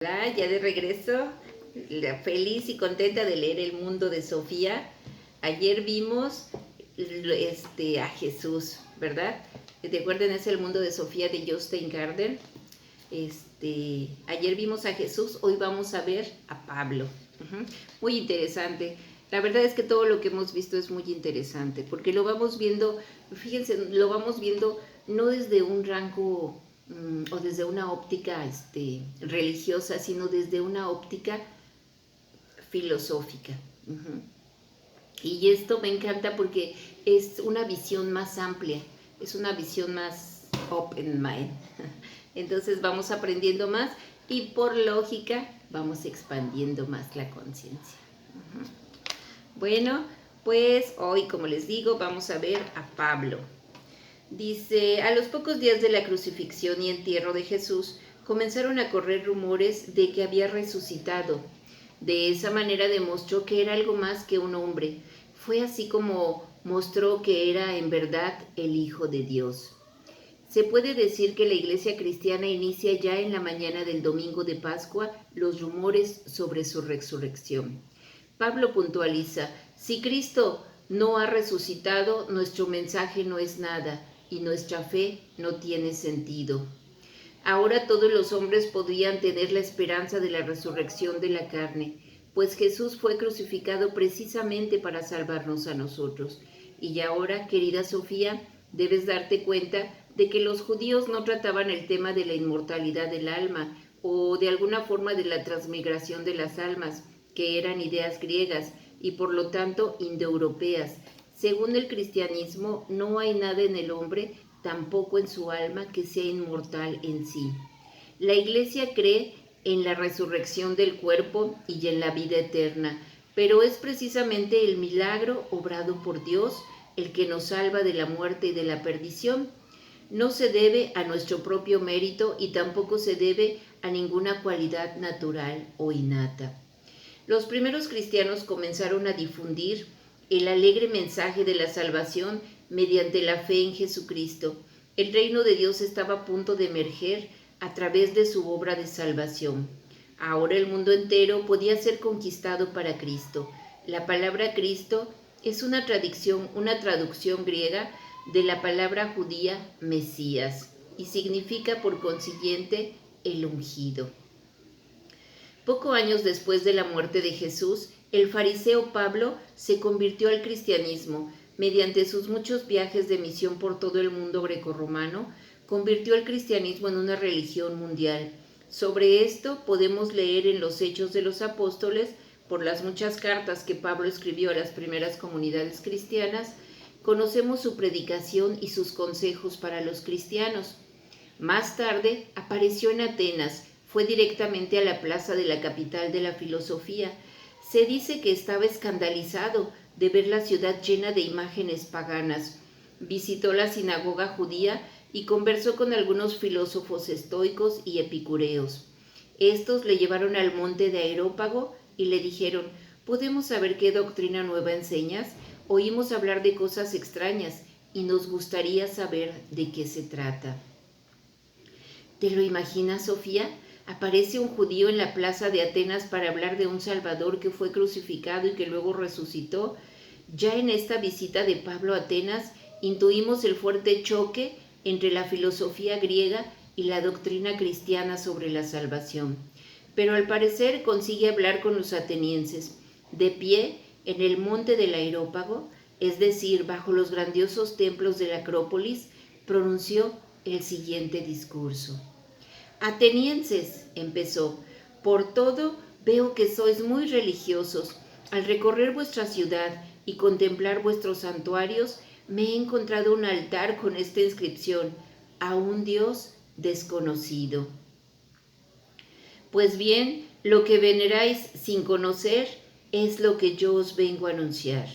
Hola, ya de regreso, feliz y contenta de leer El mundo de Sofía. Ayer vimos a Jesús, ¿verdad? ¿Te acuerdan? Es El mundo de Sofía de Jostein Gaarder. Ayer vimos a Jesús, hoy vamos a ver a Pablo. Muy interesante. La verdad es que todo lo que hemos visto es muy interesante, porque lo vamos viendo, fíjense, lo vamos viendo no desde un rango o desde una óptica religiosa, sino desde una óptica filosófica. Y esto me encanta porque es una visión más amplia, es una visión más open mind. Entonces vamos aprendiendo más y por lógica vamos expandiendo más la conciencia. Bueno, pues hoy, como les digo, vamos a ver a Pablo. Dice, a los pocos días de la crucifixión y entierro de Jesús, comenzaron a correr rumores de que había resucitado. De esa manera demostró que era algo más que un hombre. Fue así como mostró que era en verdad el Hijo de Dios. Se puede decir que la Iglesia cristiana inicia ya en la mañana del domingo de Pascua los rumores sobre su resurrección. Pablo puntualiza, si Cristo no ha resucitado, nuestro mensaje no es nada y nuestra fe no tiene sentido. Ahora todos los hombres podrían tener la esperanza de la resurrección de la carne, pues Jesús fue crucificado precisamente para salvarnos a nosotros. Y ahora, querida Sofía, debes darte cuenta de que los judíos no trataban el tema de la inmortalidad del alma o de alguna forma de la transmigración de las almas, que eran ideas griegas y por lo tanto indoeuropeas. Según el cristianismo, no hay nada en el hombre, tampoco en su alma, que sea inmortal en sí. La Iglesia cree en la resurrección del cuerpo y en la vida eterna, pero es precisamente el milagro obrado por Dios el que nos salva de la muerte y de la perdición. No se debe a nuestro propio mérito y tampoco se debe a ninguna cualidad natural o innata. Los primeros cristianos comenzaron a difundir el alegre mensaje de la salvación mediante la fe en Jesucristo. El reino de Dios estaba a punto de emerger a través de su obra de salvación. Ahora el mundo entero podía ser conquistado para Cristo. La palabra Cristo es una traducción griega de la palabra judía Mesías y significa por consiguiente el ungido. Poco años después de la muerte de Jesús, el fariseo Pablo se convirtió al cristianismo. Mediante sus muchos viajes de misión por todo el mundo grecorromano, convirtió el cristianismo en una religión mundial. Sobre esto podemos leer en los Hechos de los Apóstoles, por las muchas cartas que Pablo escribió a las primeras comunidades cristianas, conocemos su predicación y sus consejos para los cristianos. Más tarde apareció en Atenas, fue directamente a la plaza de la capital de la filosofía. Se dice que estaba escandalizado de ver la ciudad llena de imágenes paganas. Visitó la sinagoga judía y conversó con algunos filósofos estoicos y epicureos. Estos le llevaron al monte de Areópago y le dijeron, ¿podemos saber qué doctrina nueva enseñas? Oímos hablar de cosas extrañas y nos gustaría saber de qué se trata. ¿Te lo imaginas, Sofía? Aparece un judío en la plaza de Atenas para hablar de un Salvador que fue crucificado y que luego resucitó. Ya en esta visita de Pablo a Atenas intuimos el fuerte choque entre la filosofía griega y la doctrina cristiana sobre la salvación. Pero al parecer consigue hablar con los atenienses. De pie, en el monte del Areópago, es decir, bajo los grandiosos templos de la Acrópolis, pronunció el siguiente discurso. Atenienses, empezó, por todo veo que sois muy religiosos. Al recorrer vuestra ciudad y contemplar vuestros santuarios, me he encontrado un altar con esta inscripción, a un Dios desconocido. Pues bien, lo que veneráis sin conocer es lo que yo os vengo a anunciar.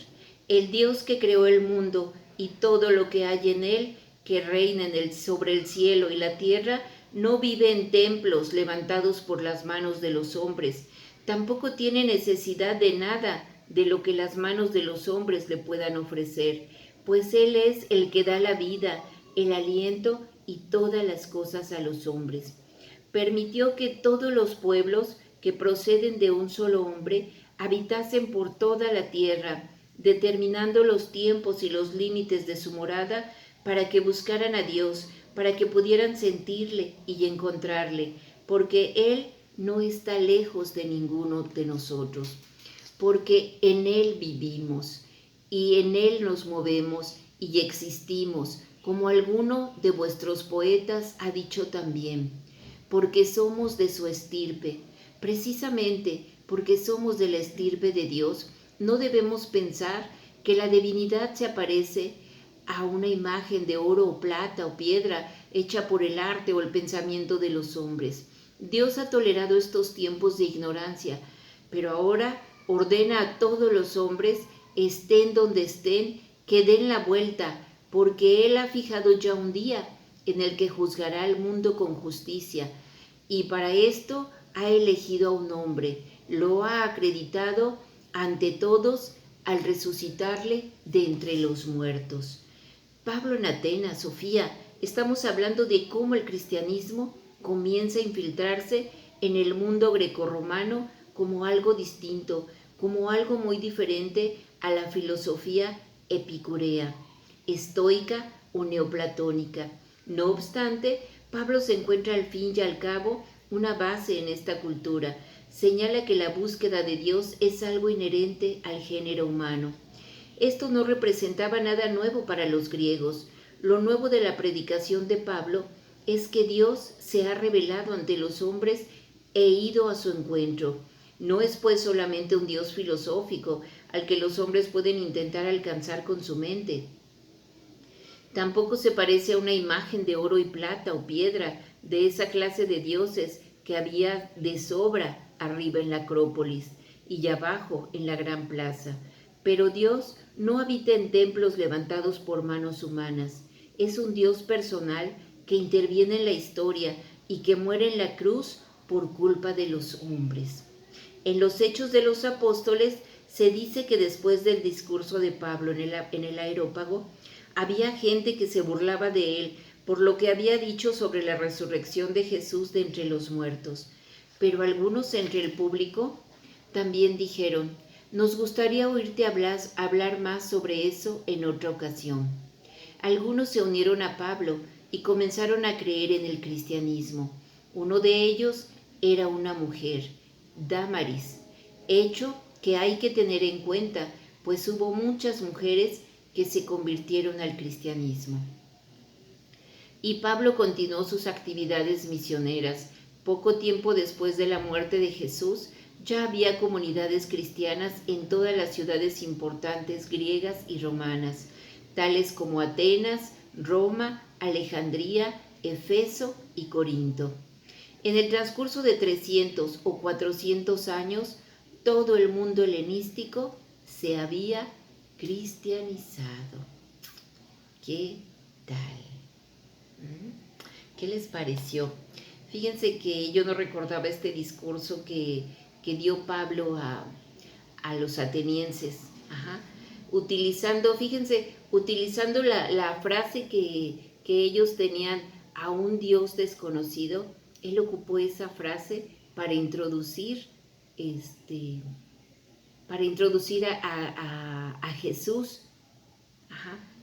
El Dios que creó el mundo y todo lo que hay en él, que reina sobre el cielo y la tierra, no vive en templos levantados por las manos de los hombres. Tampoco tiene necesidad de nada de lo que las manos de los hombres le puedan ofrecer, pues Él es el que da la vida, el aliento y todas las cosas a los hombres. permitió que todos los pueblos que proceden de un solo hombre habitasen por toda la tierra, determinando los tiempos y los límites de su morada para que buscaran a Dios, para que pudieran sentirle y encontrarle, porque Él no está lejos de ninguno de nosotros, porque en Él vivimos y en Él nos movemos y existimos, como alguno de vuestros poetas ha dicho también, porque somos de su estirpe. Precisamente porque somos de la estirpe de Dios, no debemos pensar que la divinidad se aparece a una imagen de oro o plata o piedra hecha por el arte o el pensamiento de los hombres. Dios ha tolerado estos tiempos de ignorancia, pero ahora ordena a todos los hombres, estén donde estén, que den la vuelta, porque Él ha fijado ya un día en el que juzgará al mundo con justicia, y para esto ha elegido a un hombre, lo ha acreditado ante todos al resucitarle de entre los muertos. Pablo en Atenas, Sofía, estamos hablando de cómo el cristianismo comienza a infiltrarse en el mundo grecorromano como algo distinto, como algo muy diferente a la filosofía epicurea, estoica o neoplatónica. No obstante, Pablo se encuentra al fin y al cabo una base en esta cultura. Señala que la búsqueda de Dios es algo inherente al género humano. Esto no representaba nada nuevo para los griegos. Lo nuevo de la predicación de Pablo es que Dios se ha revelado ante los hombres e ido a su encuentro. No es pues solamente un Dios filosófico al que los hombres pueden intentar alcanzar con su mente. Tampoco se parece a una imagen de oro y plata o piedra de esa clase de dioses que había de sobra arriba en la Acrópolis y abajo en la gran plaza. Pero Dios no habita en templos levantados por manos humanas. Es un Dios personal que interviene en la historia y que muere en la cruz por culpa de los hombres. En los Hechos de los Apóstoles se dice que después del discurso de Pablo en el Areópago, había gente que se burlaba de él por lo que había dicho sobre la resurrección de Jesús de entre los muertos. Pero algunos entre el público también dijeron, nos gustaría oírte hablar más sobre eso en otra ocasión. Algunos se unieron a Pablo y comenzaron a creer en el cristianismo. Uno de ellos era una mujer, Dámaris, hecho que hay que tener en cuenta, pues hubo muchas mujeres que se convirtieron al cristianismo. Y Pablo continuó sus actividades misioneras. Poco tiempo después de la muerte de Jesús, ya había comunidades cristianas en todas las ciudades importantes griegas y romanas, tales como Atenas, Roma, Alejandría, Efeso y Corinto. En el transcurso de 300 o 400 años, todo el mundo helenístico se había cristianizado. ¿Qué tal? ¿Qué les pareció? Fíjense que yo no recordaba este discurso que dio Pablo a los atenienses. Utilizando, fíjense, utilizando la frase que ellos tenían a un Dios desconocido, él ocupó esa frase para introducir a Jesús,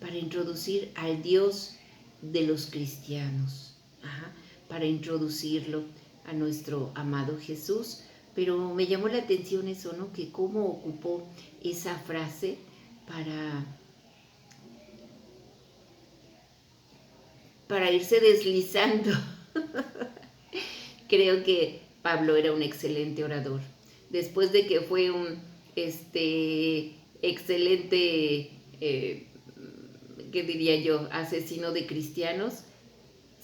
para introducir al Dios de los cristianos, para introducirlo a nuestro amado Jesús. Pero me llamó la atención eso, ¿no? Que cómo ocupó esa frase para irse deslizando. Creo que Pablo era un excelente orador. Después de que fue un excelente, ¿qué diría yo?, asesino de cristianos,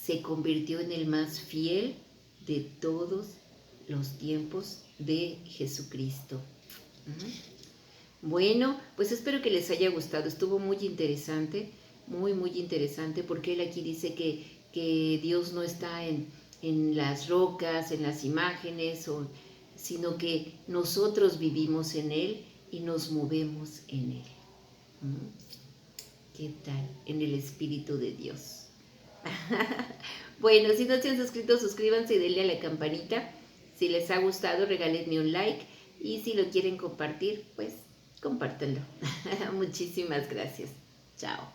se convirtió en el más fiel de todos los tiempos de Jesucristo. Bueno, pues espero que les haya gustado. Estuvo muy interesante, muy interesante, porque él aquí dice que Dios no está en las rocas, en las imágenes, sino que nosotros vivimos en Él y nos movemos en Él. ¿Qué tal? En el Espíritu de Dios. Bueno, si no se han suscrito, suscríbanse y denle a la campanita. Si les ha gustado, regálenme un like. Y si lo quieren compartir, pues compártanlo. Muchísimas gracias. Chao.